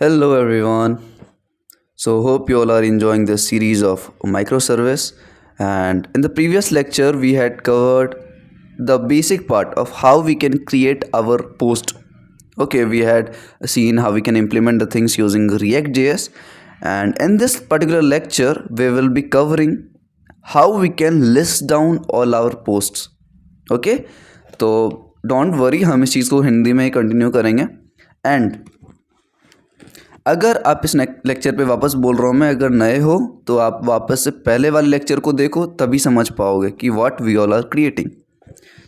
Hello everyone. So hope you all are enjoying this series of microservice, and in the previous lecture we had covered the basic part of how we can create our post. Okay, we had seen how we can implement the things using React.js, and in this particular lecture we will be covering how we can list down all our posts. Okay, तो don't worry, हम इस चीज़ को हिंदी में ही continue करेंगे। And अगर आप इस lecture पे वापस बोल रहा हूँ मैं, अगर नए हो तो आप वापस से पहले वाले लेक्चर को देखो, तभी समझ पाओगे कि what we all are creating.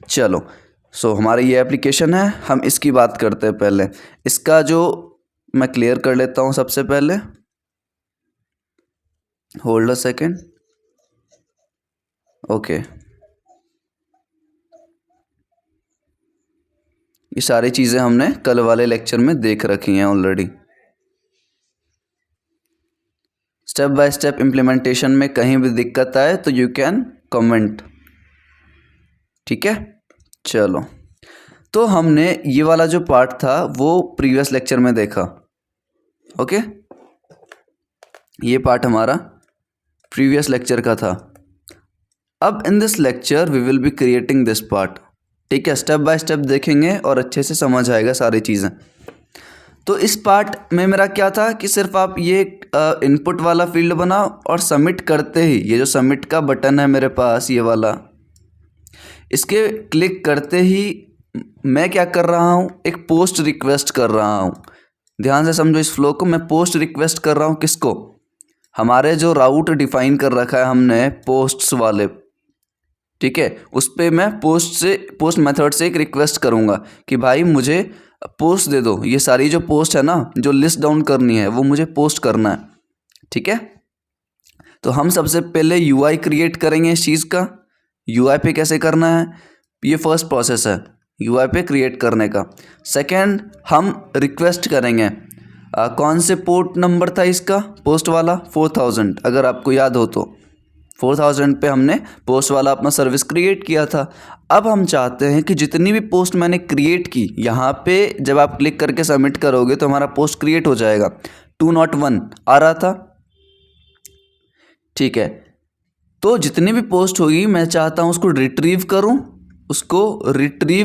चलो, सो हमारा ये एप्लीकेशन है, हम इसकी बात करते हैं। पहले इसका जो मैं क्लियर कर लेता हूँ सबसे पहले। Hold a second. ओके, ये सारी चीज़ें हमने कल वाले लेक्चर में देख रखी हैं already. Step by step implementation में कहीं भी दिक्कत आए तो यू कैन कमेंट, ठीक है। चलो, तो हमने ये वाला जो पार्ट था वो प्रीवियस लेक्चर में देखा। ओके, ये पार्ट हमारा प्रीवियस लेक्चर का था। अब in this lecture we will be creating this part, ठीक है। स्टेप बाय स्टेप देखेंगे और अच्छे से समझ आएगा सारी चीज़ें। तो इस पार्ट में मेरा क्या था कि सिर्फ आप ये इनपुट वाला फील्ड बनाओ और सबमिट करते ही ये जो सबमिट का बटन है मेरे पास, ये वाला, इसके क्लिक करते ही मैं क्या कर रहा हूँ, एक पोस्ट रिक्वेस्ट कर रहा हूँ। ध्यान से समझो इस फ्लो को। मैं पोस्ट रिक्वेस्ट कर रहा हूँ किसको? हमारे जो राउट डिफाइन कर रखा है हमने पोस्ट्स वाले, ठीक है, उस पर मैं पोस्ट मेथड से एक रिक्वेस्ट करूँगा कि भाई मुझे पोस्ट दे दो। ये सारी जो पोस्ट है ना, जो लिस्ट डाउन करनी है, वो मुझे पोस्ट करना है, ठीक है। तो हम सबसे पहले यूआई क्रिएट करेंगे इस चीज़ का। यूआई पे कैसे करना है, ये फर्स्ट प्रोसेस है यूआई पे क्रिएट करने का। सेकंड, हम रिक्वेस्ट करेंगे कौन से पोर्ट नंबर था इसका, पोस्ट वाला 4000, अगर आपको याद हो तो 4000 पे हमने पोस्ट वाला अपना सर्विस क्रिएट किया था। अब हम चाहते हैं कि जितनी भी पोस्ट मैंने क्रिएट की, यहाँ पे जब आप क्लिक करके सबमिट करोगे तो हमारा पोस्ट क्रिएट हो जाएगा। 201 आ रहा था, ठीक है। तो जितनी भी पोस्ट होगी मैं चाहता हूँ उसको रिट्रीव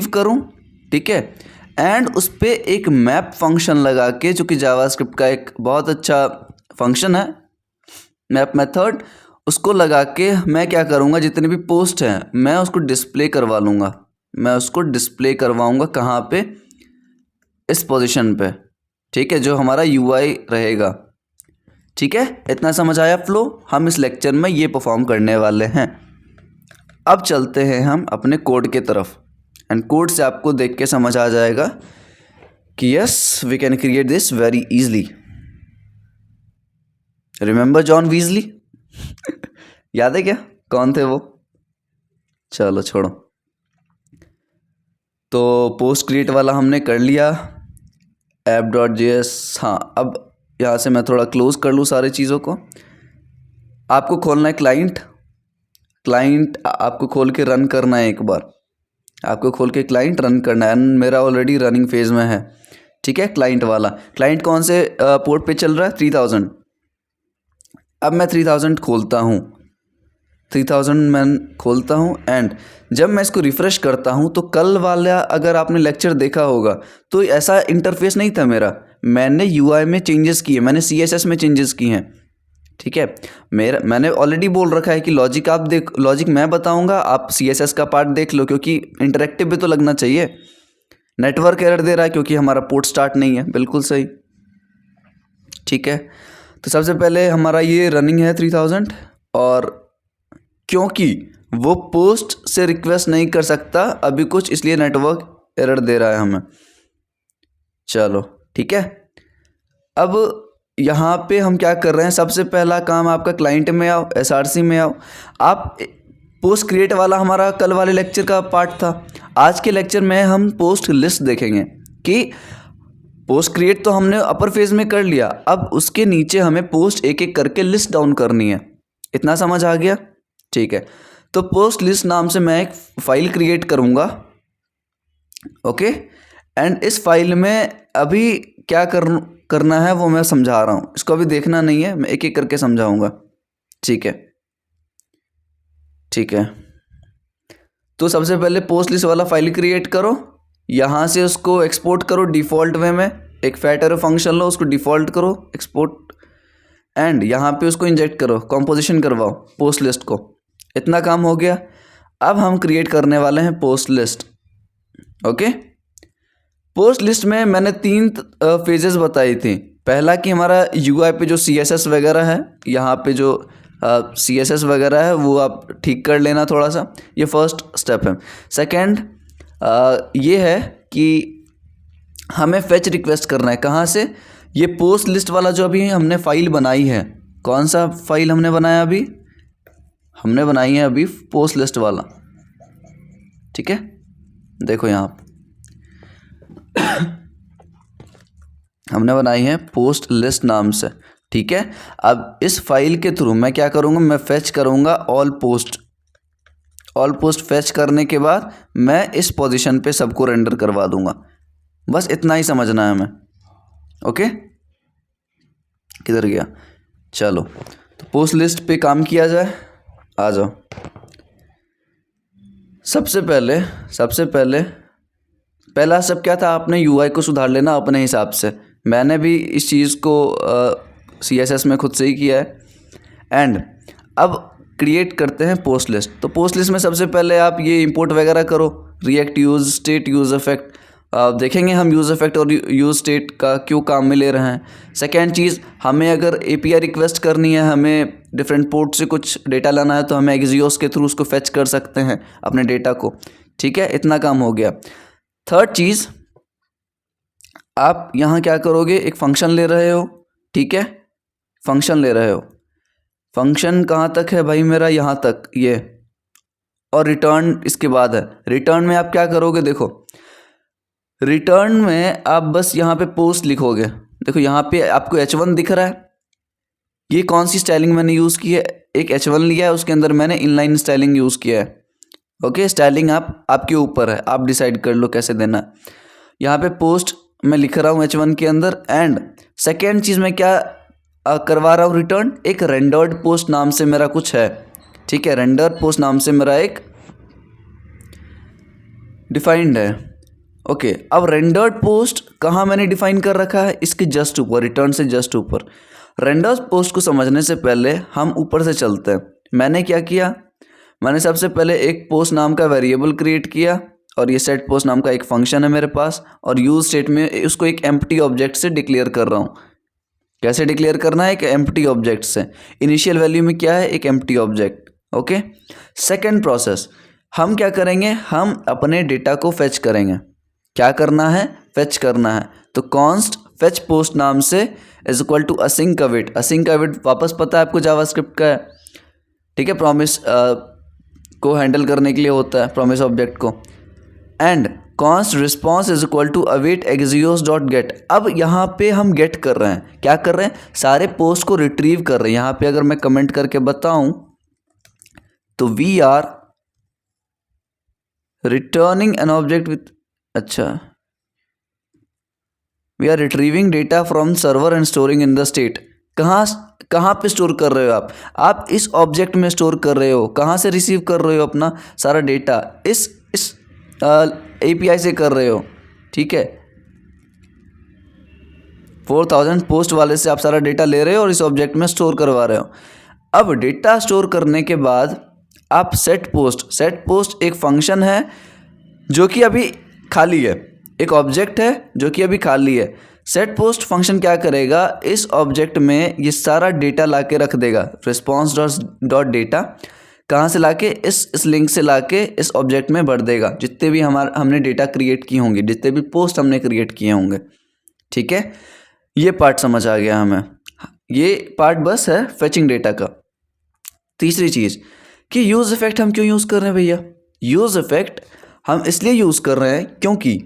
करूँ, ठीक है। एंड उस पर एक मैप फंक्शन लगा के, जो कि जावास्क्रिप्ट का एक बहुत अच्छा फंक्शन है, मैप मेथड, उसको लगा के मैं क्या करूँगा, जितनी भी पोस्ट हैं मैं उसको डिस्प्ले करवा लूँगा। मैं उसको डिस्प्ले करवाऊँगा कहाँ पे, इस पोजीशन पे, ठीक है, जो हमारा यूआई रहेगा, ठीक है। इतना समझ आया फ्लो? हम इस लेक्चर में ये परफॉर्म करने वाले हैं। अब चलते हैं हम अपने कोड के तरफ, एंड कोड से आपको देख के समझ आ जाएगा कि yes, we can create this very easily. Remember John Weasley? याद है क्या, कौन थे वो? चलो छोड़ो। तो पोस्ट क्रिएट वाला हमने कर लिया, app.js। हाँ, अब यहाँ से मैं थोड़ा क्लोज कर लूँ सारी चीज़ों को। आपको खोलना है क्लाइंट आपको खोल के रन करना है। एक बार आपको खोल के क्लाइंट रन करना है। मेरा ऑलरेडी रनिंग फेज में है, ठीक है। क्लाइंट वाला, क्लाइंट कौन से पोर्ट पे चल रहा है? 3000। अब मैं 3000 खोलता हूँ, 3000 मैं खोलता हूँ। एंड जब मैं इसको रिफ़्रेश करता हूँ तो कल वाला अगर आपने लेक्चर देखा होगा तो ऐसा इंटरफेस नहीं था मेरा। मैंने यूआई में चेंजेस किए, मैंने सीएसएस में चेंजेस किए हैं, ठीक है। मैंने ऑलरेडी बोल रखा है कि लॉजिक आप लॉजिक मैं बताऊंगा, आप सीएसएस का पार्ट देख लो, क्योंकि इंटरेक्टिव भी तो लगना चाहिए। नेटवर्क एरर दे रहा है क्योंकि हमारा पोर्ट स्टार्ट नहीं है, बिल्कुल सही, ठीक है। तो सबसे पहले हमारा ये रनिंग है 3000, और क्योंकि वो पोस्ट से रिक्वेस्ट नहीं कर सकता अभी कुछ, इसलिए नेटवर्क एरर दे रहा है हमें। चलो ठीक है। अब यहाँ पे हम क्या कर रहे हैं, सबसे पहला काम आपका क्लाइंट में आओ, एसआरसी में आओ। आप पोस्ट क्रिएट वाला हमारा कल वाले लेक्चर का पार्ट था। आज के लेक्चर में हम पोस्ट लिस्ट देखेंगे कि पोस्ट क्रिएट तो हमने अपर फेज में कर लिया, अब उसके नीचे हमें पोस्ट एक एक करके लिस्ट डाउन करनी है। इतना समझ आ गया? ठीक है। तो पोस्ट लिस्ट नाम से मैं एक फाइल क्रिएट करूँगा, ओके। एंड इस फाइल में अभी क्या करना है वो मैं समझा रहा हूँ, इसको अभी देखना नहीं है, मैं एक एक करके समझाऊंगा। ठीक है, ठीक है। तो सबसे पहले पोस्ट लिस्ट वाला फाइल क्रिएट करो, यहाँ से उसको एक्सपोर्ट करो डिफ़ॉल्ट वे में, एक फैट एरो फंक्शन लो, उसको डिफ़ॉल्ट करो एक्सपोर्ट, एंड यहाँ पे उसको इंजेक्ट करो, कंपोजिशन करवाओ पोस्ट लिस्ट को। इतना काम हो गया। अब हम क्रिएट करने वाले हैं post list. Okay, post list में मैंने 3 फेजेस बताई थी। पहला कि हमारा यूआई पे जो CSS वगैरह है, यहाँ पे जो CSS वगैरह है वो आप ठीक कर लेना थोड़ा सा, ये फर्स्ट स्टेप है। सेकंड ये है कि हमें फेच रिक्वेस्ट करना है। कहाँ से? ये पोस्ट लिस्ट वाला जो अभी हमने फाइल बनाई है, कौन सा फाइल हमने बनाया अभी? हमने बनाई है अभी पोस्ट लिस्ट वाला। ठीक है, देखो यहाँ हमने बनाई है पोस्ट लिस्ट नाम से। ठीक है, अब इस फाइल के थ्रू मैं क्या करूँगा, मैं फेच करूँगा ऑल पोस्ट फेच करने के बाद मैं इस पोजीशन पे सबको रेंडर करवा दूंगा। बस इतना ही समझना है हमें। ओके, किधर गया? चलो, तो पोस्ट लिस्ट पे काम किया जाए, आ जाओ। सबसे पहले पहला सब क्या था, आपने यूआई को सुधार लेना अपने हिसाब से। मैंने भी इस चीज़ को CSS में खुद से ही किया है। एंड अब क्रिएट करते हैं पोस्ट लिस्ट। तो पोस्ट लिस्ट में सबसे पहले आप ये इंपोर्ट वगैरह करो, react use state use effect. देखेंगे हम यूज इफेक्ट और यूज स्टेट का क्यों काम में ले रहे हैं। सेकेंड चीज़, हमें अगर API रिक्वेस्ट करनी है, हमें डिफरेंट पोर्ट से कुछ डेटा लाना है, तो हमें एक्सियोस के थ्रू उसको फेच कर सकते हैं अपने डेटा को। ठीक है, इतना काम हो गया। थर्ड चीज़, आप यहाँ क्या करोगे, एक फंक्शन ले रहे हो। ठीक है, फंक्शन ले रहे हो। फंक्शन कहाँ तक है भाई मेरा? यहाँ तक, ये, और रिटर्न इसके बाद है। रिटर्न में आप क्या करोगे, देखो रिटर्न में आप बस यहाँ पे पोस्ट लिखोगे। देखो यहाँ पे आपको H1 दिख रहा है, ये कौन सी स्टाइलिंग मैंने यूज़ की है, एक H1 लिया है, उसके अंदर मैंने इनलाइन स्टाइलिंग यूज़ किया है। ओके, स्टाइलिंग आपके ऊपर है, आप डिसाइड कर लो कैसे देना है। यहाँ पे पोस्ट मैं लिख रहा हूँ H1 के अंदर। एंड सेकेंड चीज़ मैं क्या करवा रहा हूँ, रिटर्न एक रेंडर्ड पोस्ट नाम से मेरा कुछ है। ठीक है, रेंडर पोस्ट नाम से मेरा एक डिफाइंड है। ओके, अब रेंडर्ड पोस्ट कहाँ मैंने डिफाइन कर रखा है, इसके जस्ट ऊपर, रिटर्न से जस्ट ऊपर। रेंडर्ड पोस्ट को समझने से पहले हम ऊपर से चलते हैं। मैंने क्या किया, मैंने सबसे पहले एक पोस्ट नाम का वेरिएबल क्रिएट किया, और ये सेट पोस्ट नाम का एक फंक्शन है मेरे पास, और यूज स्टेट में उसको एक एम्प्टी ऑब्जेक्ट से डिक्लेयर कर रहा हूँ। कैसे डिक्लेयर करना है, एक एम्प्टी ऑब्जेक्ट से। इनिशियल वैल्यू में क्या है, एक empty object. Okay, second process हम क्या करेंगे, हम अपने डेटा को फेच करेंगे। क्या करना है, फेच करना है। तो कॉन्स्ट फेच पोस्ट नाम से is equal to async await. Async await वापस पता है आपको जावास्क्रिप्ट का है। ठीक है, प्रॉमिस को हैंडल करने के लिए होता है, प्रॉमिस ऑब्जेक्ट को। And const response is equal to await axios dot get. अब यहाँ पे हम गेट कर रहे हैं, क्या कर रहे हैं, सारे पोस्ट को रिट्रीव कर रहे हैं। यहाँ पे अगर मैं कमेंट करके बताऊं तो we are returning an object with, अच्छा, we are retrieving data from server and storing in the state. कहाँ पे स्टोर कर रहे हो आप इस ऑब्जेक्ट में स्टोर कर रहे हो। कहाँ से रिसीव कर रहे हो अपना सारा डेटा, इस API से कर रहे हो। ठीक है, 4000 पोस्ट वाले से आप सारा डेटा ले रहे हो और इस ऑब्जेक्ट में स्टोर करवा रहे हो। अब डेटा स्टोर करने के बाद आप सेट पोस्ट एक फंक्शन है जो कि अभी खाली है, एक ऑब्जेक्ट है जो कि अभी खाली है। सेट पोस्ट फंक्शन क्या करेगा, इस ऑब्जेक्ट में ये सारा डेटा लाके रख देगा। रिस्पॉन्स डॉट डेटा कहाँ से लाके, इस लिंक से लाके इस ऑब्जेक्ट में भर देगा, जितने भी हमने डेटा क्रिएट किए होंगे, जितने भी पोस्ट हमने क्रिएट किए होंगे। ठीक है, ये पार्ट समझ आ गया हमें। ये पार्ट बस है फेचिंग डेटा का। तीसरी चीज़ कि यूज़ इफेक्ट हम क्यों यूज़ कर रहे हैं भैया। यूज़ इफेक्ट हम इसलिए यूज़ कर रहे हैं क्योंकि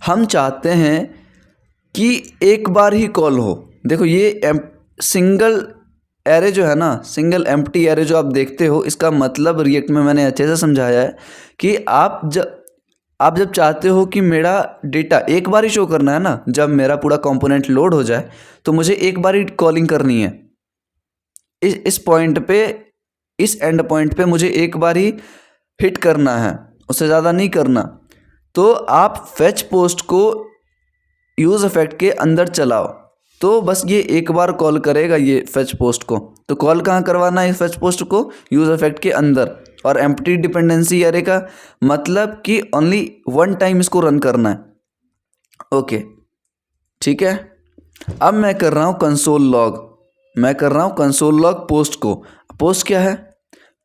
हम चाहते हैं कि एक बार ही कॉल हो। देखो ये सिंगल एरे जो है ना, सिंगल एम्प्टी एरे जो आप देखते हो, इसका मतलब रिएक्ट में मैंने अच्छे से समझाया है कि आप जब चाहते हो कि मेरा डेटा एक बार ही शो करना है ना, जब मेरा पूरा कंपोनेंट लोड हो जाए तो मुझे एक बार ही कॉलिंग करनी है। इस पॉइंट पे, इस एंड पॉइंट पे मुझे एक बार ही हिट करना है, उससे ज़्यादा नहीं करना। तो आप फेच पोस्ट को यूज़ इफेक्ट के अंदर चलाओ तो बस ये एक बार कॉल करेगा ये फेच पोस्ट को। तो कॉल कहाँ करवाना है इस फेच पोस्ट को? यूज़ इफेक्ट के अंदर। और एम्प्टी डिपेंडेंसी एरे का मतलब कि ओनली वन टाइम इसको रन करना है। ओके, ठीक है। अब मैं कर रहा हूँ कंसोल लॉग, मैं कर रहा हूँ कंसोल लॉग पोस्ट को। पोस्ट क्या है?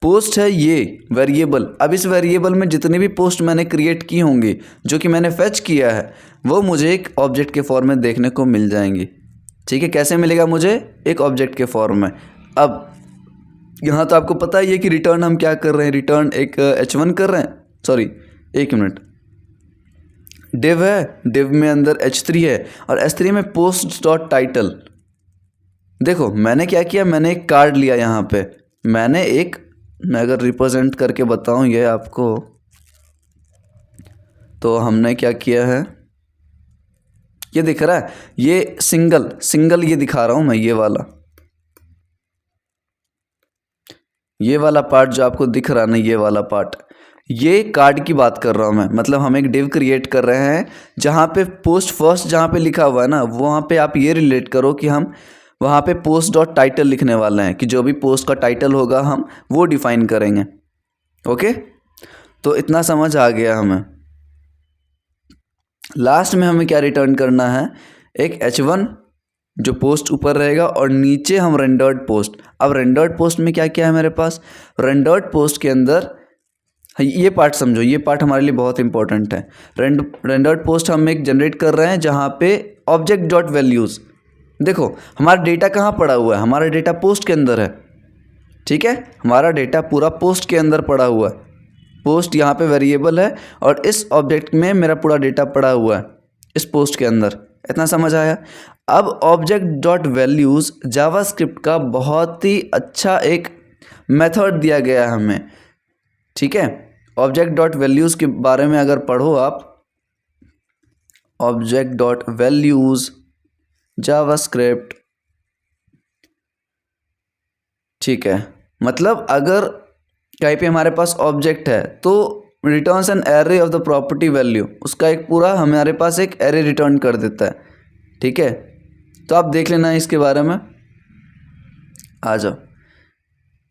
पोस्ट है ये वेरिएबल। अब इस वेरिएबल में जितने भी पोस्ट मैंने क्रिएट की होंगी, जो कि मैंने फेच किया है, वो मुझे एक ऑब्जेक्ट के फॉर्म में देखने को मिल जाएंगी। ठीक है, कैसे मिलेगा मुझे? एक ऑब्जेक्ट के फॉर्म में। अब यहाँ तो आपको पता ही है कि रिटर्न हम क्या कर रहे हैं, रिटर्न एक h1 कर रहे हैं, सॉरी एक मिनट, डिव है, डिव में अंदर h3 है और h3 में पोस्ट डॉट टाइटल। देखो मैंने क्या किया, मैंने एक कार्ड लिया यहाँ पे, मैं अगर रिप्रेजेंट करके बताऊँ ये आपको, तो हमने क्या किया है, ये दिख रहा है, ये सिंगल ये दिखा रहा हूँ मैं, ये वाला पार्ट जो आपको दिख रहा है ना, ये वाला पार्ट, ये कार्ड की बात कर रहा हूँ मैं। मतलब हम एक डिव क्रिएट कर रहे हैं जहाँ पे पोस्ट फर्स्ट जहाँ पे लिखा हुआ है ना, वहाँ पे आप ये रिलेट करो कि हम वहाँ पे पोस्ट डॉट टाइटल लिखने वाले हैं, कि जो भी पोस्ट का टाइटल होगा हम वो डिफाइन करेंगे। ओके, तो इतना समझ आ गया हमें। लास्ट में हमें क्या रिटर्न करना है, एक h1 जो पोस्ट ऊपर रहेगा और नीचे हम रेंडर्ड पोस्ट। अब रेंडर्ड पोस्ट में क्या क्या है मेरे पास, रेंडर्ड पोस्ट के अंदर ये पार्ट समझो, ये पार्ट हमारे लिए बहुत इंपॉर्टेंट है। रेंडर्ड पोस्ट हम एक जनरेट कर रहे हैं जहाँ पे ऑब्जेक्ट डॉट वैल्यूज़, देखो हमारा डेटा कहाँ पड़ा हुआ है, हमारा डेटा पोस्ट के अंदर है। ठीक है, हमारा डेटा पूरा पोस्ट के अंदर पड़ा हुआ है, पोस्ट यहाँ पे वेरिएबल है और इस ऑब्जेक्ट में मेरा पूरा डेटा पड़ा हुआ है इस पोस्ट के अंदर। इतना समझ आया? अब ऑब्जेक्ट डॉट वैल्यूज़ जावास्क्रिप्ट का बहुत ही अच्छा एक मेथड दिया गया है हमें। ठीक है, ऑब्जेक्ट डॉट वैल्यूज़ के बारे में अगर पढ़ो आप, ऑब्जेक्ट डॉट वैल्यूज़ जावास्क्रिप्ट, ठीक है, मतलब अगर कहीं पे हमारे पास ऑब्जेक्ट है तो returns an array of the property value, उसका एक पूरा हमारे पास एक एरे रिटर्न कर देता है। ठीक है, तो आप देख लेना इसके बारे में, आ जाओ।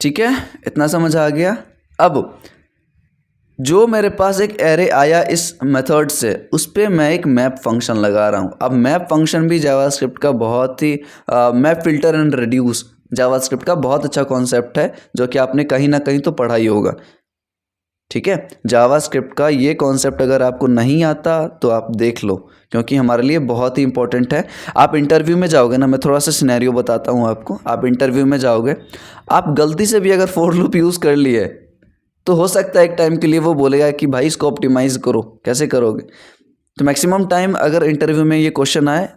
ठीक है, इतना समझ आ गया। अब जो मेरे पास एक एरे आया इस मेथड से, उस पर मैं एक मैप फंक्शन लगा रहा हूँ। अब मैप फंक्शन भी जावास्क्रिप्ट का बहुत ही map filter and reduce JavaScript का बहुत अच्छा कॉन्सेप्ट है, जो कि आपने कहीं ना कहीं तो पढ़ा ही होगा। ठीक है, जावास्क्रिप्ट का ये कॉन्सेप्ट अगर आपको नहीं आता तो आप देख लो, क्योंकि हमारे लिए बहुत ही इंपॉर्टेंट है। आप इंटरव्यू में जाओगे ना, मैं थोड़ा सा सिनेरियो बताता हूँ आपको। आप इंटरव्यू में जाओगे, आप गलती से भी अगर फॉर लूप यूज़ कर लिए तो हो सकता है एक टाइम के लिए वो बोलेगा कि भाई इसको ऑप्टिमाइज़ करो, कैसे करोगे? तो मैक्सिमम टाइम अगर इंटरव्यू में ये क्वेश्चन आए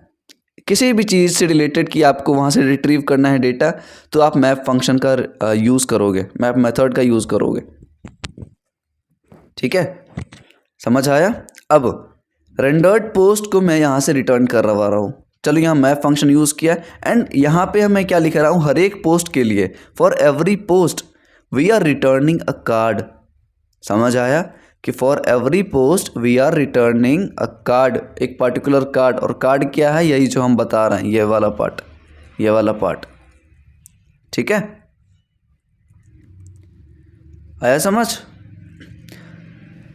किसी भी चीज़ से रिलेटेड कि आपको वहाँ से रिट्रीव करना है डेटा, तो आप मैप फंक्शन का यूज़ करोगे, मैप मेथड का यूज़ करोगे। ठीक है, समझ आया? अब रेंडर्ड पोस्ट को मैं यहाँ से रिटर्न करवा रहा हूँ। चलो यहाँ मैप फंक्शन यूज़ किया एंड यहाँ पे मैं क्या लिख रहा हूँ, हर एक पोस्ट के लिए for every post we are returning a card. समझ आया कि for every post we are returning a card, एक पर्टिकुलर कार्ड। और कार्ड क्या है, यही जो हम बता रहे हैं, ये वाला पार्ट, ये वाला पार्ट। ठीक है, आया समझ?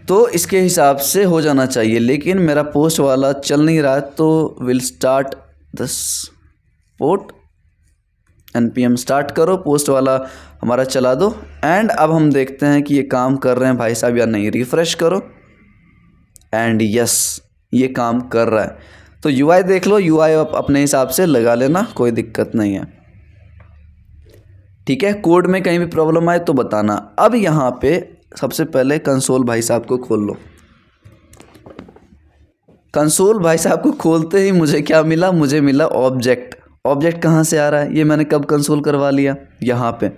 तो इसके हिसाब से हो जाना चाहिए, लेकिन मेरा पोस्ट वाला चल नहीं रहा है, तो will start the port, npm start करो, पोस्ट वाला हमारा चला दो। एंड अब हम देखते हैं कि ये काम कर रहे हैं भाई साहब या नहीं। रिफ़्रेश करो एंड यस, ये काम कर रहा है। तो UI देख लो, UI आप अपने हिसाब से लगा लेना, कोई दिक्कत नहीं है। ठीक है, कोड में कहीं भी प्रॉब्लम आए तो बताना। अब यहाँ पे सबसे पहले कंसोल भाई साहब को खोल लो। कंसोल भाई साहब को खोलते ही मुझे क्या मिला, मुझे मिला ऑब्जेक्ट। ऑब्जेक्ट कहाँ से आ रहा है, ये मैंने कब कंसोल करवा लिया, यहाँ पे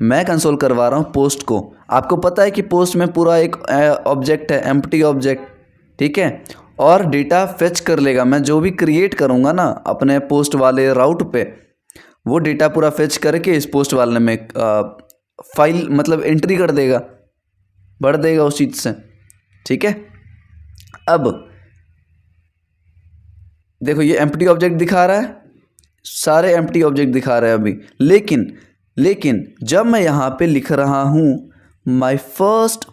मैं कंसोल करवा रहा हूँ पोस्ट को। आपको पता है कि पोस्ट में पूरा एक ऑब्जेक्ट है, एम्प्टी ऑब्जेक्ट। ठीक है, और डेटा फेच कर लेगा। मैं जो भी क्रिएट करूँगा ना अपने पोस्ट वाले राउट पे, वो डेटा पूरा फेच करके इस पोस्ट वाले में फाइल मतलब एंट्री कर देगा, भर देगा उस चीज़ से। ठीक है, अब देखो ये एम्प्टी ऑब्जेक्ट दिखा रहा है, सारे एम्प्टी ऑब्जेक्ट दिखा रहे हैं अभी, लेकिन जब मैं यहाँ पे लिख रहा हूँ माय फर्स्ट,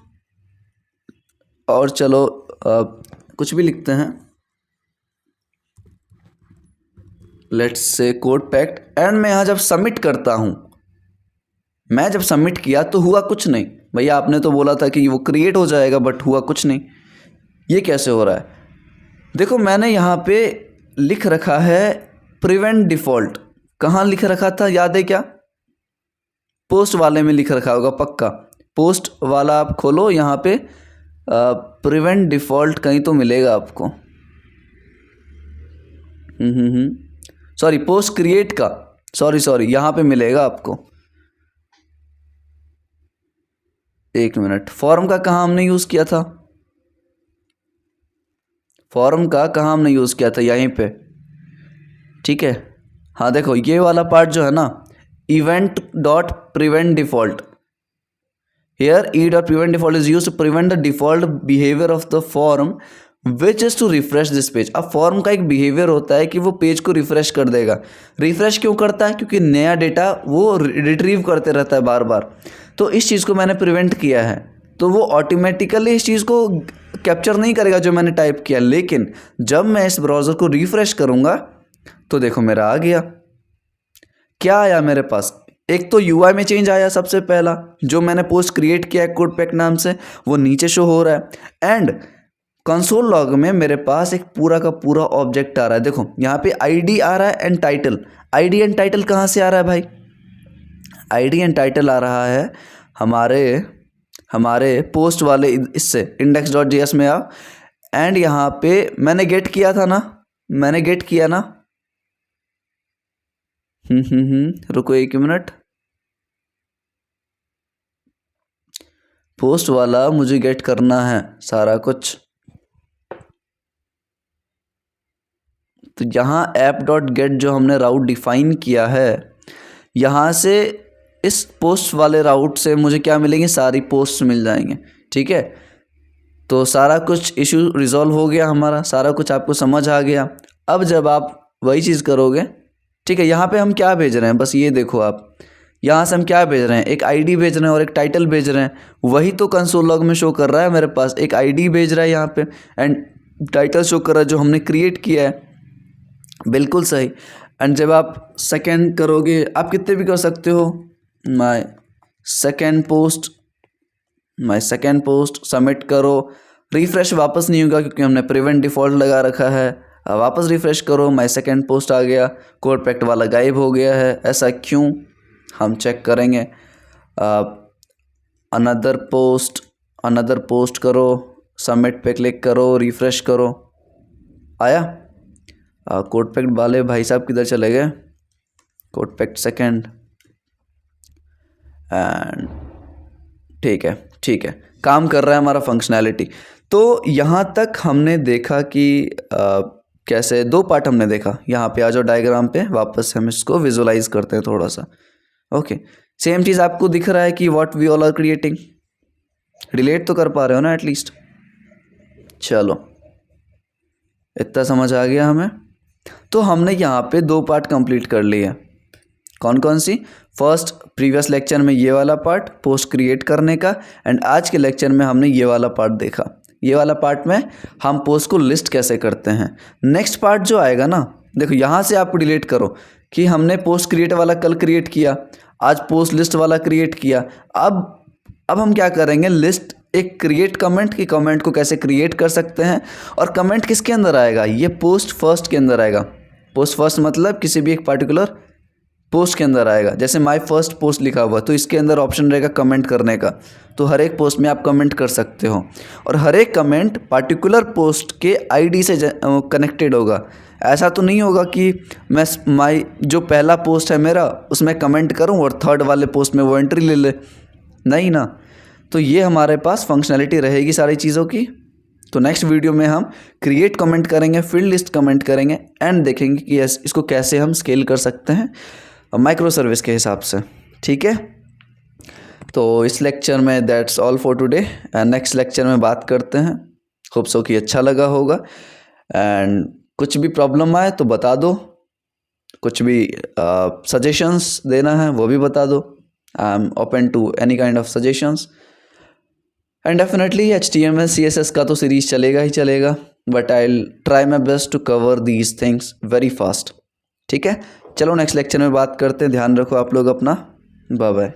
और चलो कुछ भी लिखते हैं, let's say code pact, and मैं यहाँ जब सबमिट करता हूँ, मैं जब सबमिट किया तो हुआ कुछ नहीं। भैया आपने तो बोला था कि वो क्रिएट हो जाएगा, बट हुआ कुछ नहीं। ये कैसे हो रहा है? देखो मैंने यहाँ पे लिख रखा है प्रिवेंट डिफ़ॉल्ट। कहाँ लिख रखा था याद है क्या? पोस्ट वाले में लिख रखा होगा पक्का। पोस्ट वाला आप खोलो, यहाँ पे प्रिवेंट डिफ़ॉल्ट कहीं तो मिलेगा आपको। सॉरी, पोस्ट क्रिएट का, सॉरी यहाँ पे मिलेगा आपको। एक मिनट, फॉर्म का कहाँ हमने यूज़ किया था? फॉर्म का कहाँ हमने यूज़ किया था? यहीं पे। ठीक है, हाँ देखो ये वाला पार्ट जो है ना, event dot prevent default, here e dot prevent default is use to prevent the default behaviour of the form which is to refresh this page. अब फॉर्म का एक बिहेवियर होता है कि वो पेज को रिफ्रेश कर देगा। रिफ्रेश क्यों करता है? क्योंकि नया डेटा वो रिट्रीव करते रहता है बार बार। तो इस चीज़ को मैंने प्रिवेंट किया है, तो वो ऑटोमेटिकली इस चीज़ को कैप्चर नहीं करेगा जो मैंने टाइप किया। लेकिन जब मैं इस ब्राउज़र को रिफ्रेश करूँगा तो देखो मेरा आ गया। क्या आया मेरे पास? एक तो यूआई में चेंज आया सबसे पहला, जो मैंने पोस्ट क्रिएट किया है कोड पैक नाम से, वो नीचे शो हो रहा है। एंड कंसोल लॉग में मेरे पास एक पूरा का पूरा ऑब्जेक्ट आ रहा है। देखो यहाँ पे आईडी आ रहा है and title. ID and title कहाँ से आ रहा है भाई? आईडी एंड टाइटल आ रहा है हमारे पोस्ट वाले इससे index.js में आओ, एंड यहाँ पे मैंने गेट किया था ना, मैंने गेट किया ना। रुको एक मिनट, पोस्ट वाला मुझे गेट करना है सारा कुछ। तो यहाँ app.get जो हमने राउट डिफाइन किया है, यहाँ से इस पोस्ट वाले राउट से मुझे क्या मिलेंगे? सारी पोस्ट मिल जाएंगे। ठीक है, तो सारा कुछ इशू रिजॉल्व हो गया हमारा, सारा कुछ आपको समझ आ गया। अब जब आप वही चीज़ करोगे, ठीक है, यहाँ पे हम क्या भेज रहे हैं बस ये देखो आप, यहाँ से हम क्या भेज रहे हैं? एक आईडी भेज रहे हैं और एक टाइटल भेज रहे हैं। वही तो कंसोल लॉग में शो कर रहा है मेरे पास। एक आईडी भेज रहा है यहाँ पे एंड टाइटल शो कर रहा है जो हमने क्रिएट किया है। बिल्कुल सही। एंड जब आप सेकेंड करोगे, आप कितने भी कर सकते हो, माय सेकेंड पोस्ट सबमिट करो। रिफ्रेश वापस नहीं होगा क्योंकि हमने प्रिवेंट डिफ़ॉल्ट लगा रखा है। वापस रिफ्रेश करो, माय सेकेंड पोस्ट आ गया, कोड पैक्ट वाला गायब हो गया है। ऐसा क्यों? हम चेक करेंगे। अनदर पोस्ट करो, सबमिट पे क्लिक करो, रिफ्रेश करो, आया। कोड पैक्ट वाले भाई साहब किधर चले गए? कोड पैक्ट सेकेंड, एंड ठीक है, काम कर रहा है हमारा फंक्शनैलिटी। तो यहाँ तक हमने देखा कि कैसे दो पार्ट हमने देखा। यहाँ पे आ जाओ डायग्राम पे, वापस हम इसको विजुलाइज करते हैं थोड़ा सा। ओके, सेम चीज़ आपको दिख रहा है कि what we all are creating. Relate तो कर पा रहे हो ना एटलीस्ट? चलो इतना समझ आ गया हमें। तो हमने यहाँ पे दो पार्ट कंप्लीट कर लिए। कौन कौन सी? फर्स्ट, प्रीवियस लेक्चर में ये वाला पार्ट पोस्ट क्रिएट करने का, एंड आज के लेक्चर में हमने ये वाला पार्ट देखा। ये वाला पार्ट में हम पोस्ट को लिस्ट कैसे करते हैं। नेक्स्ट पार्ट जो आएगा ना, देखो यहाँ से आप रिलेट करो कि हमने पोस्ट क्रिएट वाला कल क्रिएट किया, आज पोस्ट लिस्ट वाला क्रिएट किया। अब हम क्या करेंगे? लिस्ट एक क्रिएट कमेंट की, कमेंट को कैसे क्रिएट कर सकते हैं, और कमेंट किसके अंदर आएगा? ये पोस्ट फर्स्ट के अंदर आएगा। पोस्ट फर्स्ट मतलब किसी भी एक पार्टिकुलर पोस्ट के अंदर आएगा। जैसे माय फर्स्ट पोस्ट लिखा हुआ, तो इसके अंदर ऑप्शन रहेगा कमेंट करने का। तो हर एक पोस्ट में आप कमेंट कर सकते हो, और हर एक कमेंट पार्टिकुलर पोस्ट के आईडी से कनेक्टेड होगा। ऐसा तो नहीं होगा कि मैं जो पहला पोस्ट है मेरा उसमें कमेंट करूं और थर्ड वाले पोस्ट में वो एंट्री ले ले, नहीं ना। तो ये हमारे पास फंक्शनैलिटी रहेगी सारी चीज़ों की। तो नेक्स्ट वीडियो में हम क्रिएट कमेंट करेंगे, फील्ड लिस्ट कमेंट करेंगे एंड देखेंगे कि इसको कैसे हम स्केल कर सकते हैं माइक्रो सर्विस के हिसाब से। ठीक है, तो इस लेक्चर में that's all for today and next lecture में बात करते हैं। होप सो कि अच्छा लगा होगा एंड कुछ भी प्रॉब्लम आए तो बता दो, कुछ भी सजेशंस देना है वो भी बता दो। I am open to any kind of suggestions and definitely HTML CSS का तो सीरीज चलेगा ही चलेगा, but I will try my best to cover these things very fast. ठीक है, चलो नेक्स्ट लेक्चर में बात करते हैं। ध्यान रखो आप लोग अपना, बाय बाय।